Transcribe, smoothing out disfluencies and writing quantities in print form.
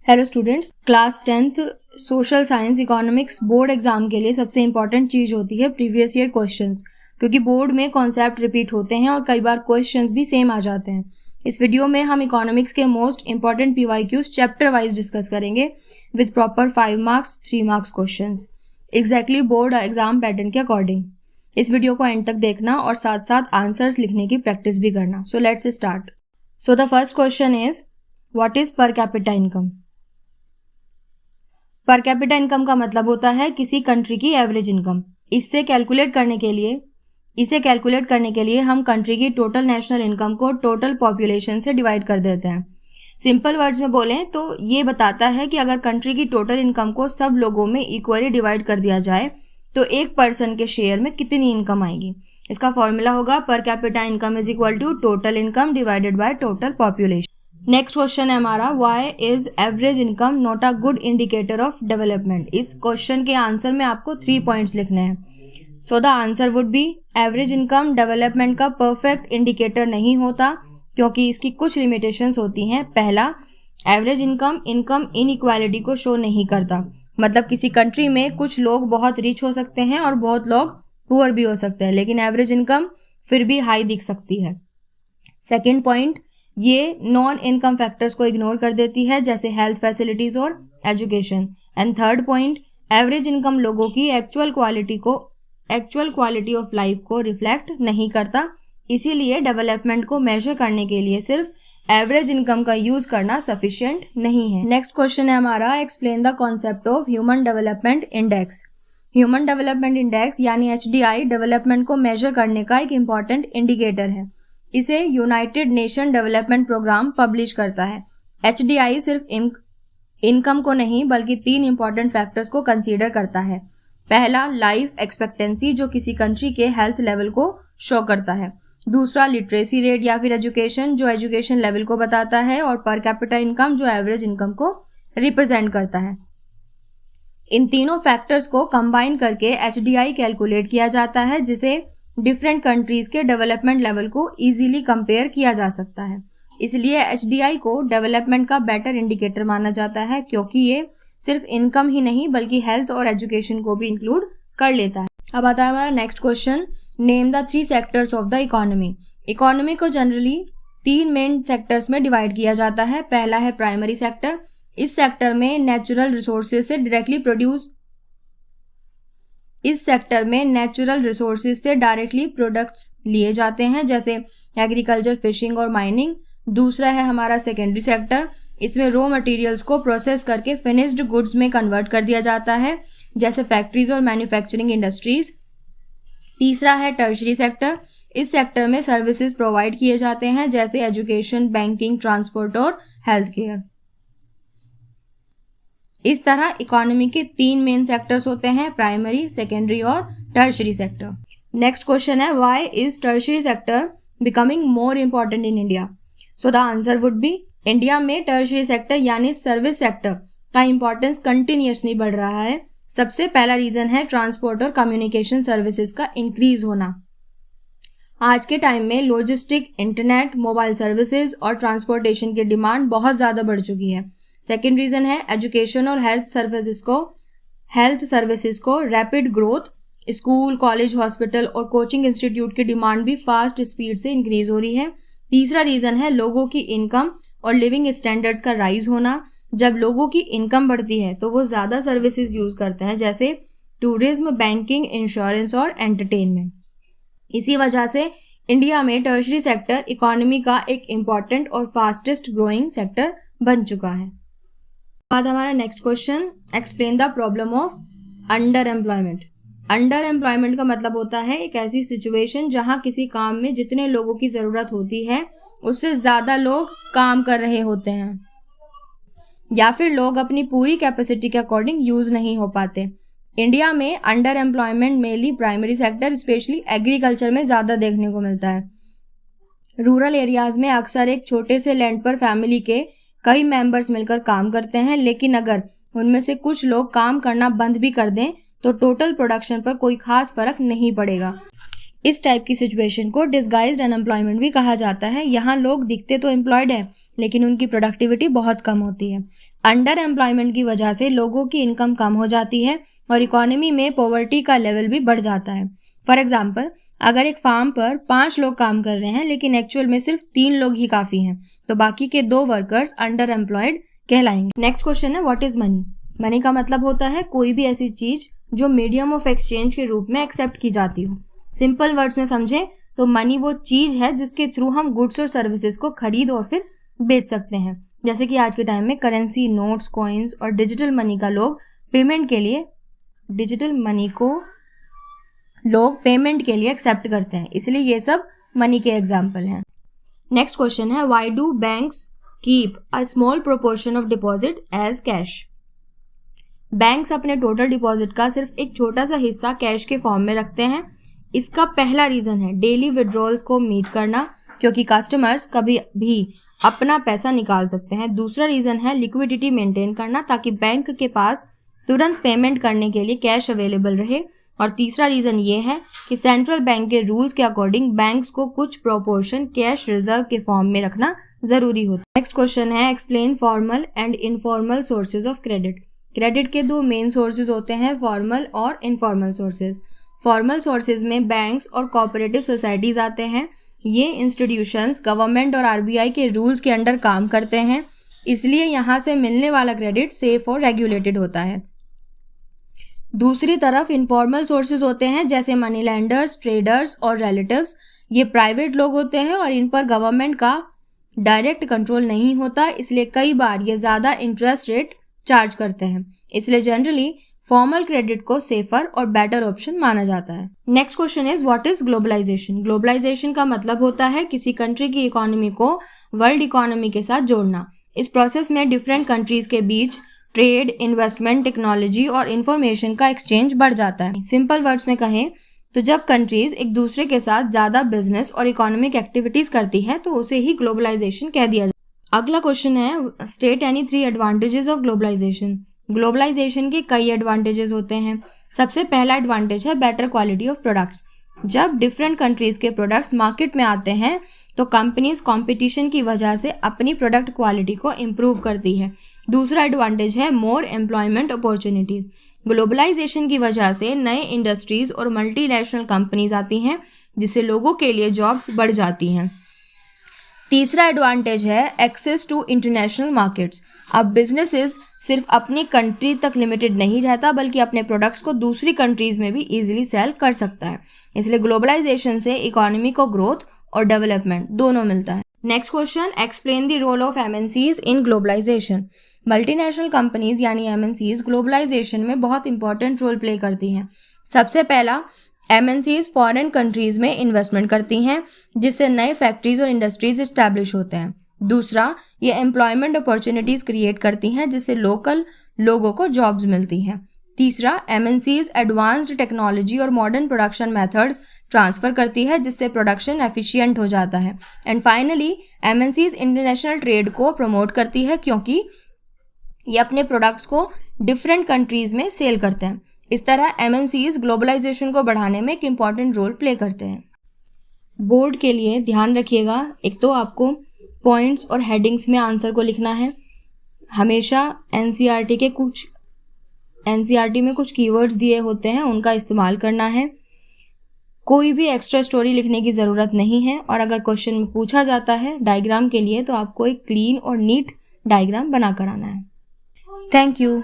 Hello students, class 10th social science economics board exam के लिए सबसे इंपॉर्टेंट चीज़ होती है प्रीवियस ईयर क्वेश्चंस, क्योंकि बोर्ड में कॉन्सेप्ट रिपीट होते हैं और कई बार क्वेश्चंस भी सेम आ जाते हैं। इस वीडियो में हम इकोनॉमिक्स के most important PYQs chapter wise discuss करेंगे with proper 5 marks 3 marks questions exactly board exam pattern के अकॉर्डिंग। इस वीडियो को एंड तक देखना और साथ साथ आंसर्स लिखने की प्रैक्टिस भी करना। So let's start. So the first question is what is पर कैपिटा इनकम। पर कैपिटा इनकम का मतलब होता है किसी कंट्री की एवरेज इनकम। इसे कैलकुलेट करने के लिए हम कंट्री की टोटल नेशनल इनकम को टोटल पॉपुलेशन से डिवाइड कर देते हैं। सिंपल वर्ड्स में बोलें तो ये बताता है कि अगर कंट्री की टोटल इनकम को सब लोगों में इक्वली डिवाइड कर दिया जाए तो एक पर्सन के शेयर में कितनी इनकम आएगी। इसका फॉर्मूला होगा per capita income is equal to total income divided by total population. Next question है हमारा why is average income not a good indicator of development. इस क्वेश्चन के आंसर में आपको 3 पॉइंट्स लिखने हैं। So the answer would be average income development का perfect indicator नहीं होता क्योंकि इसकी कुछ लिमिटेशंस होती हैं। पहला, एवरेज इनकम इनइक्वालिटी को शो नहीं करता, मतलब किसी कंट्री में कुछ लोग बहुत रिच हो सकते हैं और बहुत लोग पुअर भी हो सकते हैं, लेकिन एवरेज इनकम फिर भी हाई दिख सकती है। सेकेंड पॉइंट, ये नॉन इनकम फैक्टर्स को इग्नोर कर देती है जैसे हेल्थ फैसिलिटीज और education. And third point, average income लोगों की एक्चुअल क्वालिटी ऑफ लाइफ को रिफ्लेक्ट नहीं करता, इसीलिए डेवलपमेंट को मेजर करने के लिए सिर्फ एवरेज इनकम का यूज करना सफिशिएंट नहीं है। नेक्स्ट क्वेश्चन है हमारा explain the concept of human development index. Human development index यानी HDI डेवलपमेंट को मेजर करने का एक इम्पॉर्टेंट इंडिकेटर है। इसे United Nation Development Programme publish करता है। HDI सिर्फ इनकम को नहीं बल्कि 3 इंपॉर्टेंट फैक्टर्स को कंसीडर करता है। पहला, लाइफ एक्सपेक्टेंसी जो किसी कंट्री के हेल्थ लेवल को शो करता है। दूसरा, लिटरेसी रेट या फिर एजुकेशन जो एजुकेशन लेवल को बताता है। और पर कैपिटा इनकम जो एवरेज इनकम को रिप्रेजेंट करता है। इन तीनों फैक्टर्स को कंबाइन करके HDI कैलकुलेट किया जाता है जिसे डिफरेंट कंट्रीज के डेवलपमेंट लेवल को इजीली कंपेयर किया जा सकता है। इसलिए HDI को डेवलपमेंट का बेटर इंडिकेटर माना जाता है क्योंकि ये सिर्फ इनकम ही नहीं बल्कि हेल्थ और एजुकेशन को भी इंक्लूड कर लेता है। अब आता है हमारा next question, name the 3 sectors of the economy. Economy को जनरली 3 मेन सेक्टर्स में डिवाइड किया जाता है। पहला है प्राइमरी सेक्टर। इस सेक्टर में नेचुरल रिसोर्सेज से डायरेक्टली प्रोडक्ट्स लिए जाते हैं जैसे एग्रीकल्चर, फिशिंग और माइनिंग। दूसरा है हमारा सेकेंडरी सेक्टर। इसमें रॉ मटेरियल्स को प्रोसेस करके फिनिश्ड गुड्स में कन्वर्ट कर दिया जाता है जैसे फैक्ट्रीज और मैन्युफैक्चरिंग इंडस्ट्रीज। तीसरा है टर्शरी सेक्टर। इस सेक्टर में सर्विसेज प्रोवाइड किए जाते हैं जैसे एजुकेशन, बैंकिंग, ट्रांसपोर्ट और हेल्थ केयर। इस तरह इकोनॉमी के 3 मेन सेक्टर्स होते हैं, प्राइमरी, सेकेंडरी और टर्शरी सेक्टर। नेक्स्ट क्वेश्चन है why is tertiary sector becoming more important in India. So the answer would B India में टर्शरी सेक्टर यानी सर्विस सेक्टर का इंपॉर्टेंस कंटिन्यूअसली बढ़ रहा है। सबसे पहला रीजन है ट्रांसपोर्ट और कम्युनिकेशन सर्विसेज का इंक्रीज होना। आज के टाइम में लॉजिस्टिक, इंटरनेट, मोबाइल सर्विसेज और ट्रांसपोर्टेशन की डिमांड बहुत ज्यादा बढ़ चुकी है। सेकेंड रीजन है एजुकेशन और हेल्थ सर्विसेज को rapid growth. School, college, hospital और कोचिंग इंस्टीट्यूट की डिमांड भी फास्ट स्पीड से इंक्रीज हो रही है। तीसरा रीजन है लोगों की इनकम और लिविंग स्टैंडर्ड्स का राइज होना। जब लोगों की इनकम बढ़ती है तो वो ज्यादा सर्विसेज यूज करते हैं जैसे टूरिज्म, बैंकिंग, इंश्योरेंस और एंटरटेनमेंट। इसी वजह से इंडिया में टर्शरी सेक्टर इकोनॉमी का एक इम्पॉर्टेंट और फास्टेस्ट ग्रोइंग सेक्टर बन चुका है। बाद हमारा next question, explain the problem of under employment. Under employment का मतलब होता है एक ऐसी सिचुएशन जहां किसी काम में जितने लोगों की जरूरत होती है उससे ज्यादा लोग काम कर रहे होते हैं या फिर लोग अपनी पूरी कैपेसिटी के अकॉर्डिंग यूज नहीं हो पाते। इंडिया में under employment mainly primary sector specially agriculture में ज्यादा देखने को मिलता है। रूरल एरियाज में अक्सर एक छोटे से लैंड पर फैमिली के कई मेंबर्स मिलकर काम करते हैं, लेकिन अगर उनमें से कुछ लोग काम करना बंद भी कर दें तो टोटल प्रोडक्शन पर कोई खास फर्क नहीं पड़ेगा। इस टाइप की सिचुएशन को डिसगाइज्ड अनएम्प्लॉयमेंट भी कहा जाता है। यहाँ लोग दिखते तो एम्प्लॉयड है लेकिन उनकी प्रोडक्टिविटी बहुत कम होती है। अंडर एम्प्लॉयमेंट की वजह से लोगों की इनकम कम हो जाती है और इकोनॉमी में पॉवर्टी का लेवल भी बढ़ जाता है। फॉर एग्जाम्पल, अगर एक फार्म पर 5 लोग काम कर रहे हैं लेकिन एक्चुअल में सिर्फ 3 लोग ही काफ़ी हैं, तो बाकी के 2 वर्कर्स अंडर एम्प्लॉयड कहलाएंगे। नेक्स्ट क्वेश्चन है व्हाट इज मनी। मनी का मतलब होता है कोई भी ऐसी चीज जो मीडियम ऑफ एक्सचेंज के रूप में एक्सेप्ट की जाती हो। सिंपल वर्ड्स में समझें तो मनी वो चीज है जिसके थ्रू हम गुड्स और सर्विसेज को खरीद और फिर बेच सकते हैं। जैसे कि आज के टाइम में करेंसी, नोट्स, कॉइन्स और डिजिटल मनी को लोग पेमेंट के लिए एक्सेप्ट करते हैं, इसलिए ये सब मनी के एग्जाम्पल हैं। नेक्स्ट क्वेश्चन है why do banks keep a small proportion of deposit as cash. Banks अपने टोटल डिपॉजिट का सिर्फ एक छोटा सा हिस्सा कैश के फॉर्म में रखते हैं। इसका पहला रीजन है डेली विड्रॉल्स को मीट करना, क्योंकि कस्टमर्स कभी भी अपना पैसा निकाल सकते हैं। दूसरा रीजन है लिक्विडिटी मेंटेन करना, ताकि बैंक के पास तुरंत पेमेंट करने के लिए कैश अवेलेबल रहे। और तीसरा रीजन ये है कि सेंट्रल बैंक के रूल्स के अकॉर्डिंग बैंक्स को कुछ प्रोपोर्शन कैश रिजर्व के फॉर्म में रखना जरूरी होता है। नेक्स्ट क्वेश्चन है explain formal and informal sources of credit. Credit के 2 मेन सोर्सेज होते हैं, फॉर्मल और इनफॉर्मल सोर्सेज। फॉर्मल सोर्सेज में बैंक्स और कोऑपरेटिव सोसाइटीज आते हैं। ये इंस्टीट्यूशंस गवर्नमेंट और आरबीआई के रूल्स के अंडर काम करते हैं, इसलिए यहाँ से मिलने वाला क्रेडिट सेफ और रेगुलेटेड होता है। दूसरी तरफ इनफॉर्मल सोर्सेज होते हैं जैसे मनी लैंडर्स, ट्रेडर्स और रिलेटिव्स। ये प्राइवेट लोग होते हैं और इन पर गवर्नमेंट का डायरेक्ट कंट्रोल नहीं होता, इसलिए कई बार ये ज़्यादा इंटरेस्ट रेट चार्ज करते हैं। इसलिए जनरली फॉर्मल क्रेडिट को सेफर और बेटर ऑप्शन माना जाता है। Next question is what is globalisation. Globalisation का मतलब होता है किसी कंट्री की इकोनॉमी को वर्ल्ड इकोनॉमी के साथ जोड़ना। इस प्रोसेस में डिफरेंट कंट्रीज के बीच ट्रेड, इन्वेस्टमेंट, टेक्नोलॉजी और इंफॉर्मेशन का एक्सचेंज बढ़ जाता है। सिंपल वर्ड्स में कहें तो जब कंट्रीज एक दूसरे के साथ ज़्यादा बिजनेस और इकोनॉमिक एक्टिविटीज़ करती है तो उसे ही ग्लोबलाइजेशन कह दिया जाता है। अगला क्वेश्चन है state any 3 advantages of globalisation. Globalisation के कई एडवांटेजेस होते हैं। सबसे पहला एडवांटेज है बेटर क्वालिटी ऑफ प्रोडक्ट्स। जब डिफरेंट कंट्रीज के प्रोडक्ट्स मार्केट में आते हैं तो कंपनीज कंपटीशन की वजह से अपनी प्रोडक्ट क्वालिटी को इम्प्रूव करती है। दूसरा एडवांटेज है मोर एम्प्लॉयमेंट अपॉर्चुनिटीज। ग्लोबलाइजेशन की वजह से नए इंडस्ट्रीज और मल्टीनेशनल कंपनीज आती हैं, जिससे लोगों के लिए जॉब्स बढ़ जाती हैं। तीसरा एडवांटेज है एक्सेस टू इंटरनेशनल मार्केट्स। अब बिजनेसेस सिर्फ अपनी कंट्री तक लिमिटेड नहीं रहता, बल्कि अपने प्रोडक्ट्स को दूसरी कंट्रीज में भी इजीली सेल कर सकता है। इसलिए ग्लोबलाइजेशन से इकोनॉमी को ग्रोथ और डेवलपमेंट दोनों मिलता है। Next question explain the role of MNCs in globalisation. Multinational companies यानी एमएनसीज ग्लोबलाइजेशन में बहुत इंपॉर्टेंट रोल प्ले करती हैं। सबसे पहला, एमएनसीज फॉरेन कंट्रीज में इन्वेस्टमेंट करती हैं, जिससे नए फैक्ट्रीज और इंडस्ट्रीज इस्टेब्लिश होते हैं। दूसरा, ये एम्प्लॉयमेंट अपॉर्चुनिटीज क्रिएट करती हैं, जिससे लोकल लोगों को जॉब्स मिलती हैं। तीसरा, एमएनसीज एडवांस्ड टेक्नोलॉजी और मॉडर्न प्रोडक्शन मेथड्स ट्रांसफर करती है, जिससे प्रोडक्शन एफिशिएंट हो जाता है। And finally, MNCs international trade को प्रमोट करती है, क्योंकि ये अपने प्रोडक्ट्स को डिफरेंट कंट्रीज में सेल करते हैं। इस तरह एमएनसीज ग्लोबलाइजेशन को बढ़ाने में एक इम्पॉर्टेंट रोल प्ले करते हैं। बोर्ड के लिए ध्यान रखिएगा, एक तो आपको पॉइंट्स और हेडिंग्स में आंसर को लिखना है। हमेशा एनसीईआरटी में कुछ कीवर्ड्स दिए होते हैं, उनका इस्तेमाल करना है। कोई भी एक्स्ट्रा स्टोरी लिखने की ज़रूरत नहीं है, और अगर क्वेश्चन में पूछा जाता है डायग्राम के लिए तो आपको एक क्लीन और नीट डायग्राम बना कर आना है। Thank you.